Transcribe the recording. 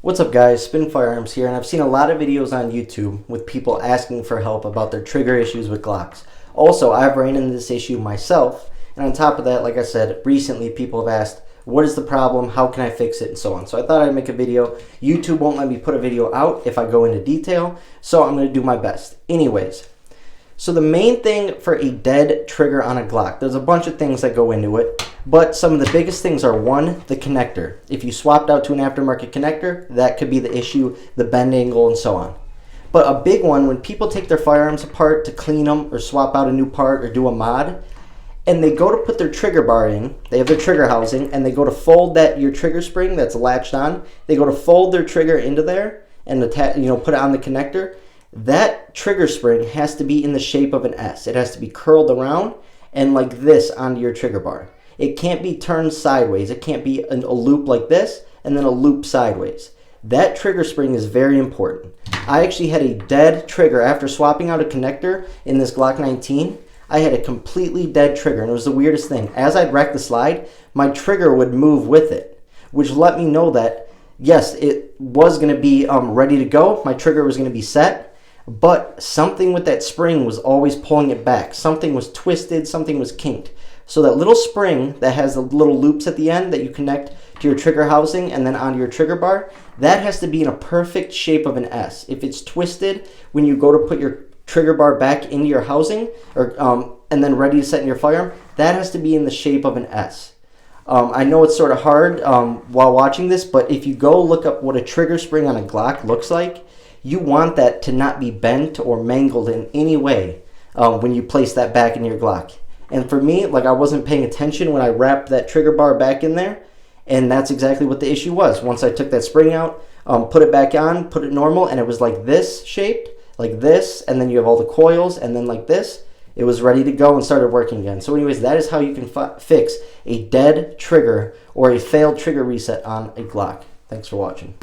What's up guys, Spin Firearms here, and I've seen a lot of videos on YouTube with people asking for help about their trigger issues with Glocks. Also, I've ran into this issue myself, and on top of that, like I said, recently people have asked, what is the problem, how can I fix it, and so on. So I thought I'd make a video. YouTube won't let me put a video out if I go into detail, so I'm going to do my best. Anyways, so the main thing for a dead trigger on a Glock, there's a bunch of things that go into it, but some of the biggest things are, one, the connector. If you swapped out to an aftermarket connector, that could be the issue, the bend angle, and so on. But a big one, when people take their firearms apart to clean them or swap out a new part or do a mod, and they go to put their trigger bar in, they have their trigger housing, and they go to fold your trigger spring that's latched on, they go to fold their trigger into there and put it on the connector. That trigger spring has to be in the shape of an S. It has to be curled around and like this onto your trigger bar. It can't be turned sideways. It can't be a loop like this and then a loop sideways. That trigger spring is very important. I actually had a dead trigger after swapping out a connector in this Glock 19. I had a completely dead trigger, and it was the weirdest thing. As I'd rack the slide, my trigger would move with it, which let me know that, yes, it was going to be ready to go. My trigger was going to be set. But something with that spring was always pulling it back. Something was twisted, something was kinked. So that little spring that has the little loops at the end that you connect to your trigger housing and then onto your trigger bar, that has to be in a perfect shape of an S. If it's twisted when you go to put your trigger bar back into your housing and then ready to set in your firearm, that has to be in the shape of an S. I know it's sort of hard while watching this, but if you go look up what a trigger spring on a Glock looks like, you want that to not be bent or mangled in any way when you place that back in your Glock. And for me, like, I wasn't paying attention when I wrapped that trigger bar back in there, and that's exactly what the issue was. Once I took that spring out, put it back on, put it normal, and it was like this shaped, like this, and then you have all the coils, and then like this, it was ready to go and started working again. So anyways, that is how you can fix a dead trigger or a failed trigger reset on a Glock. Thanks for watching.